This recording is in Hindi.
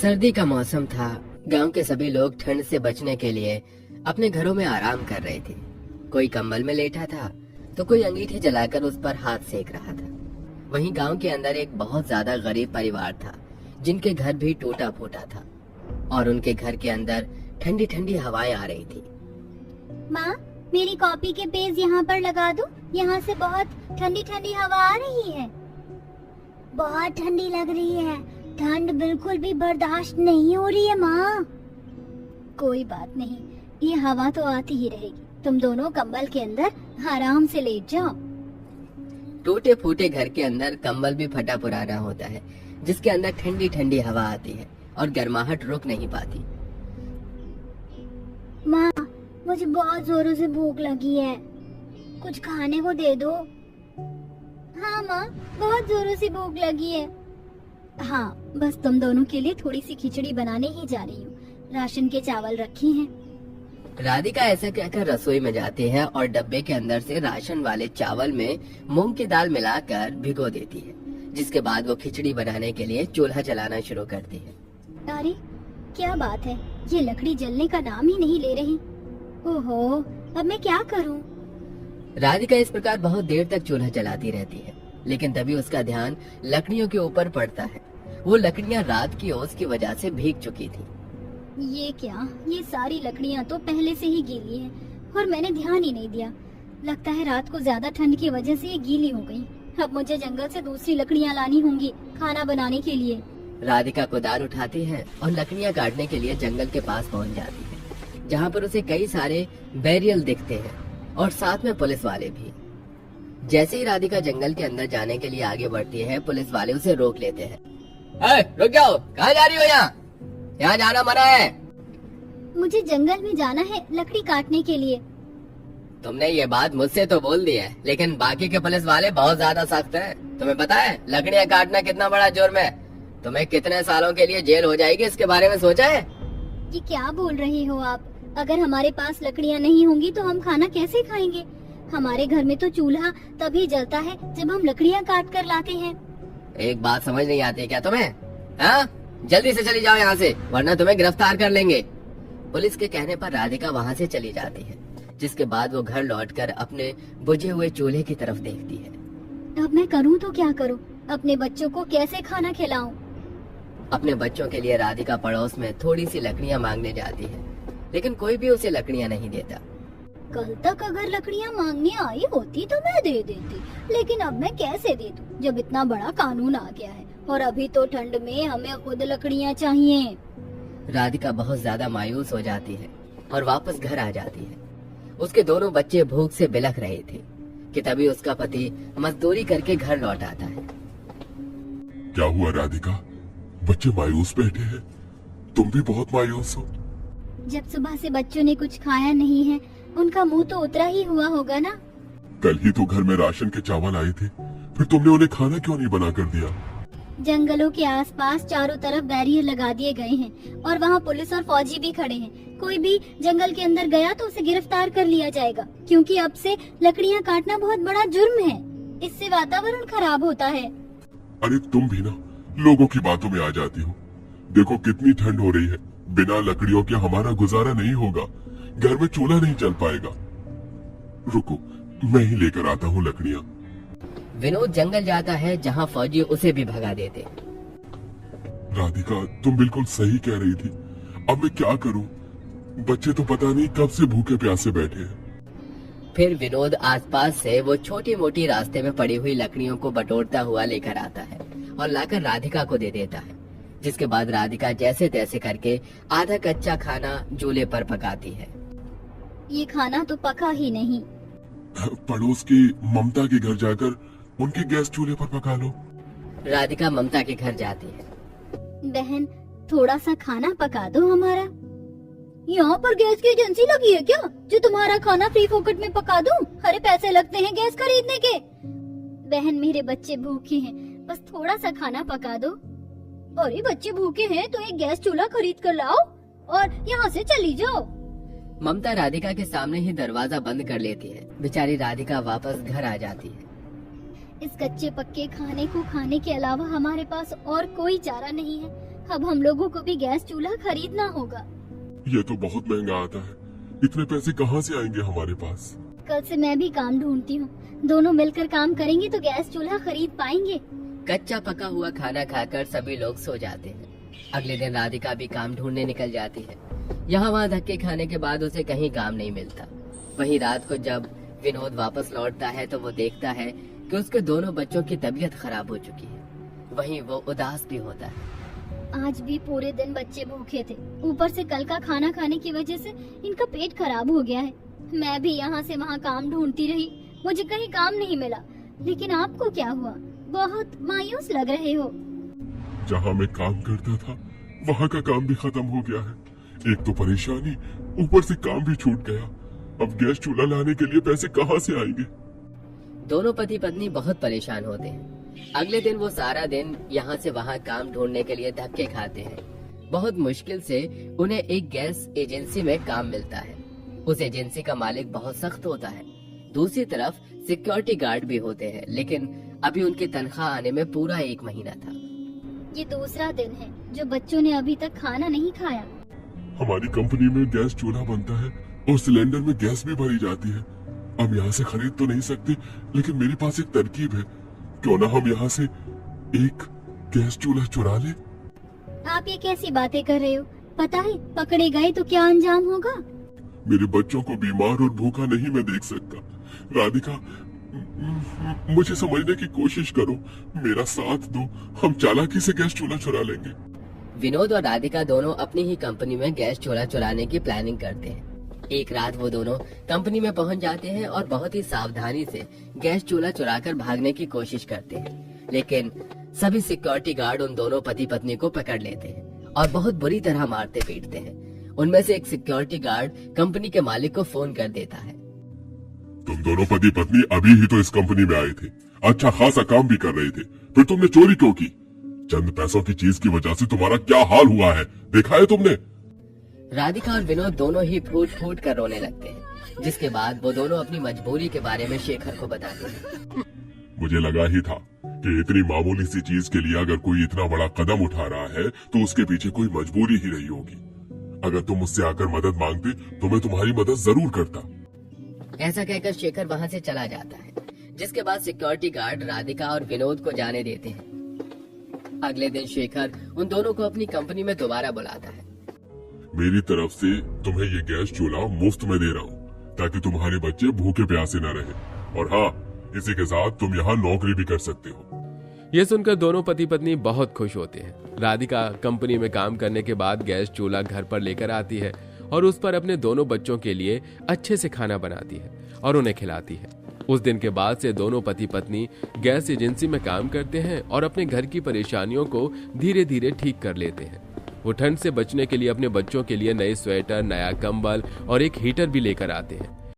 सर्दी का मौसम था। गांव के सभी लोग ठंड से बचने के लिए अपने घरों में आराम कर रहे थे। कोई कंबल में लेटा था तो कोई अंगीठी जलाकर उस पर हाथ सेक रहा था। वहीं गांव के अंदर एक बहुत ज्यादा गरीब परिवार था जिनके घर भी टूटा फूटा था और उनके घर के अंदर ठंडी ठंडी हवाएं आ रही थी। माँ, मेरी कॉपी के पेज यहाँ पर लगा दो। यहाँ से बहुत ठंडी ठंडी हवा आ रही है। बहुत ठंडी लग रही है। ठंड बिल्कुल भी बर्दाश्त नहीं हो रही है माँ। कोई बात नहीं, ये हवा तो आती ही रहेगी। तुम दोनों कंबल के अंदर आराम से लेट जाओ। टूटे फूटे घर के अंदर कंबल भी फटा पुराना होता है जिसके अंदर ठंडी ठंडी हवा आती है और गर्माहट रुक नहीं पाती। माँ, मुझे बहुत जोरों से भूख लगी है, कुछ खाने को दे दो। हाँ माँ, बहुत जोरों से भूख लगी है। हाँ, बस तुम दोनों के लिए थोड़ी सी खिचड़ी बनाने ही जा रही हूँ। राशन के चावल रखे हैं। राधिका ऐसा कहकर रसोई में जाती है और डब्बे के अंदर से राशन वाले चावल में मूंग की दाल मिलाकर भिगो देती है, जिसके बाद वो खिचड़ी बनाने के लिए चूल्हा जलाना शुरू करती है। अरे क्या बात है, ये लकड़ी जलने का नाम ही नहीं ले रही। ओहो, अब मैं क्या करूं? राधिका इस प्रकार बहुत देर तक चूल्हा जलाती रहती है, लेकिन तभी उसका ध्यान लकड़ियों के ऊपर पड़ता है। वो लकड़ियाँ रात की ओस की वजह से भीग चुकी थी। ये क्या, ये सारी लकड़ियाँ तो पहले से ही गीली हैं और मैंने ध्यान ही नहीं दिया। लगता है रात को ज्यादा ठंड की वजह से ये गीली हो गई। अब मुझे जंगल से दूसरी लकड़ियाँ लानी होंगी खाना बनाने के लिए। राधिका कुदाल उठाती है और लकड़ियाँ काटने के लिए जंगल के पास पहुँच जाती है, जहाँ पर उसे कई सारे बैरियल दिखते हैं और साथ में पुलिस वाले भी। जैसे ही राधिका जंगल के अंदर जाने के लिए आगे बढ़ती है, पुलिस वाले उसे रोक लेते हैं। रुक जाओ, कहाँ जा रही हो? यहाँ जाना मना है। मुझे जंगल में जाना है लकड़ी काटने के लिए। तुमने ये बात मुझसे तो बोल दी है, लेकिन बाकी के पुलिस वाले बहुत ज्यादा सख्त हैं। तुम्हें पता है लकड़ियाँ काटना कितना बड़ा जुर्म है? तुम्हें कितने सालों के लिए जेल हो जाएगी, इसके बारे में सोचा है? ये क्या बोल रहे हो आप? अगर हमारे पास लकड़ियाँ नहीं होंगी तो हम खाना कैसे खाएंगे? हमारे घर में तो चूल्हा तभी जलता है जब हम लकड़ियाँ काट कर लाते हैं। एक बात समझ नहीं आती क्या तुम्हें? हाँ, जल्दी से चली जाओ यहाँ से, वरना तुम्हें गिरफ्तार कर लेंगे। पुलिस के कहने पर राधिका वहाँ से चली जाती है, जिसके बाद वो घर लौटकर अपने बुझे हुए चूल्हे की तरफ देखती है। अब मैं करूँ तो क्या करूँ? अपने बच्चों को कैसे खाना खिलाऊं? अपने बच्चों के लिए राधिका पड़ोस में थोड़ी सी लकड़ियाँ मांगने जाती है, लेकिन कोई भी उसे लकड़ियाँ नहीं देता। कल तक अगर लकड़ियाँ मांगने आई होती तो मैं दे देती, लेकिन अब मैं कैसे दे दूं जब इतना बड़ा कानून आ गया है और अभी तो ठंड में हमें खुद लकड़ियाँ चाहिए। राधिका बहुत ज्यादा मायूस हो जाती है और वापस घर आ जाती है। उसके दोनों बच्चे भूख से बिलख रहे थे कि तभी उसका पति मजदूरी करके घर लौट आता है। क्या हुआ राधिका, बच्चे मायूस बैठे हैं? तुम भी बहुत मायूस हो। जब सुबह से बच्चों ने कुछ खाया नहीं है, उनका मुंह तो उतरा ही हुआ होगा ना। कल ही तो घर में राशन के चावल आए थे, फिर तुमने उन्हें खाना क्यों नहीं बना कर दिया? जंगलों के आसपास चारों तरफ बैरियर लगा दिए गए हैं और वहाँ पुलिस और फौजी भी खड़े हैं। कोई भी जंगल के अंदर गया तो उसे गिरफ्तार कर लिया जाएगा, क्योंकि अब से लकड़ियाँ काटना बहुत बड़ा जुर्म है। इससे वातावरण खराब होता है। अरे तुम भी ना लोगों की बातों में आ जाती हो। देखो कितनी ठंड हो रही है, बिना लकड़ियों के हमारा गुजारा नहीं होगा, घर में चूल्हा नहीं चल पाएगा। रुको, मैं ही लेकर आता हूँ लकड़ियाँ। विनोद जंगल जाता है जहाँ फौजी उसे भी भगा देते। राधिका, तुम बिल्कुल सही कह रही थी। अब मैं क्या करूँ? बच्चे तो पता नहीं कब से भूखे प्यासे बैठे हैं। फिर विनोद आसपास से वो छोटी मोटी रास्ते में पड़ी हुई लकड़ियों को बटोरता हुआ लेकर आता है और लाकर राधिका को दे देता है, जिसके बाद राधिका जैसे तैसे करके आधा कच्चा खाना चूल्हे पर पकाती है। ये खाना तो पका ही नहीं। पड़ोस की ममता के घर जाकर उनके गैस चूल्हे पर पका लो। राधिका ममता के घर जाती है। बहन, थोड़ा सा खाना पका दो हमारा। यहाँ पर गैस की एजेंसी लगी है क्या, जो तुम्हारा खाना फ्री फोकट में पका दूं? अरे पैसे लगते हैं गैस खरीदने के। बहन, मेरे बच्चे भूखे हैं, बस थोड़ा सा खाना पका दो। अरे बच्चे भूखे हैं तो एक गैस चूल्हा खरीद कर लाओ और यहाँ से चली जाओ। ममता राधिका के सामने ही दरवाजा बंद कर लेती है। बेचारी राधिका वापस घर आ जाती है। इस कच्चे पक्के खाने को खाने के अलावा हमारे पास और कोई चारा नहीं है। अब हम लोगों को भी गैस चूल्हा खरीदना होगा। ये तो बहुत महंगा आता है, इतने पैसे कहाँ से आएंगे हमारे पास? कल से मैं भी काम ढूंढती हूँ, दोनों मिलकर काम करेंगे तो गैस चूल्हा खरीद पाएंगे। कच्चा पका हुआ खाना खाकर सभी लोग सो जाते हैं। अगले दिन राधिका भी काम ढूंढने निकल जाती है। यहाँ वहाँ धक्के खाने के बाद उसे कहीं काम नहीं मिलता। वहीं रात को जब विनोद वापस लौटता है तो वो देखता है कि उसके दोनों बच्चों की तबीयत खराब हो चुकी है। वहीं वो उदास भी होता है। आज भी पूरे दिन बच्चे भूखे थे, ऊपर से कल का खाना खाने की वजह से इनका पेट खराब हो गया है। मैं भी यहाँ से वहाँ काम ढूंढती रही, मुझे कहीं काम नहीं मिला। लेकिन आपको क्या हुआ? बहुत मायूस लग रहे हो। जहाँ मैं काम करता था वहाँ का काम भी खत्म हो गया है। एक तो परेशानी, ऊपर से काम भी छूट गया। अब गैस चूल्हा लाने के लिए पैसे कहाँ से आएंगे? दोनों पति पत्नी बहुत परेशान होते हैं। अगले दिन वो सारा दिन यहाँ से वहाँ काम ढूंढने के लिए धक्के खाते हैं। बहुत मुश्किल से उन्हें एक गैस एजेंसी में काम मिलता है। उस एजेंसी का मालिक बहुत सख्त होता है। दूसरी तरफ सिक्योरिटी गार्ड भी होते हैं, लेकिन अभी उनकी तनख्वाह आने में पूरा 1 महीना था। ये दूसरा दिन है जो बच्चों ने अभी तक खाना नहीं खाया। हमारी कंपनी में गैस चूल्हा बनता है और सिलेंडर में गैस भी भरी जाती है। हम यहाँ से खरीद तो नहीं सकते, लेकिन मेरे पास एक तरकीब है। क्यों ना हम यहाँ से एक गैस चूल्हा चुरा लें? आप ये कैसी बातें कर रहे हो? पता है पकड़े गए तो क्या अंजाम होगा? मेरे बच्चों को बीमार और भूखा नहीं मैं देख सकता। राधिका, मुझे समझने की कोशिश करो, मेरा साथ दो, हम चालाकी से गैस चूल्हा चुरा लेंगे। विनोद और राधिका दोनों अपनी ही कंपनी में गैस चूल्हा चुराने की प्लानिंग करते हैं। एक रात वो दोनों कंपनी में पहुंच जाते हैं और बहुत ही सावधानी से गैस चूल्हा चुराकर भागने की कोशिश करते हैं, लेकिन सभी सिक्योरिटी गार्ड उन दोनों पति पत्नी को पकड़ लेते हैं और बहुत बुरी तरह मारते पीटते हैं। उनमें से एक सिक्योरिटी गार्ड कंपनी के मालिक को फोन कर देता है। तुम दोनों पति पत्नी अभी ही तो इस कंपनी में आए थे, अच्छा खासा काम भी कर रहे थे, फिर तुमने चोरी क्यों की? चंद पैसों की चीज की वजह से तुम्हारा क्या हाल हुआ है, देखा है तुमने? राधिका और विनोद दोनों ही फूट फूट कर रोने लगते हैं, जिसके बाद वो दोनों अपनी मजबूरी के बारे में शेखर को बताते हैं। मुझे लगा ही था कि इतनी मामूली सी चीज के लिए अगर कोई इतना बड़ा कदम उठा रहा है तो उसके पीछे कोई मजबूरी ही रही होगी। अगर तुम मुझसे आकर मदद मांगते तो मैं तुम्हारी मदद जरूर करता। ऐसा कहकर शेखर वहाँ से चला जाता है, जिसके बाद सिक्योरिटी गार्ड राधिका और विनोद को जाने देते हैं। अगले दिन शेखर उन दोनों को अपनी कंपनी में दोबारा बुलाता है। मेरी तरफ से तुम्हें ये गैस चूल्हा मुफ्त में दे रहा हूँ ताकि तुम्हारे बच्चे भूखे प्यासे न रहे, और हाँ, इसी के साथ तुम यहाँ नौकरी भी कर सकते हो। ये सुनकर दोनों पति पत्नी बहुत खुश होते हैं। राधिका कंपनी में काम करने के बाद गैस चूल्हा घर पर लेकर आती है और उस पर अपने दोनों बच्चों के लिए अच्छे से खाना बनाती है और उन्हें खिलाती है। उस दिन के बाद से दोनों पति पत्नी गैस एजेंसी में काम करते हैं और अपने घर की परेशानियों को धीरे धीरे ठीक कर लेते हैं। वो ठंड से बचने के लिए अपने बच्चों के लिए नए स्वेटर, नया कंबल और एक हीटर भी लेकर आते हैं।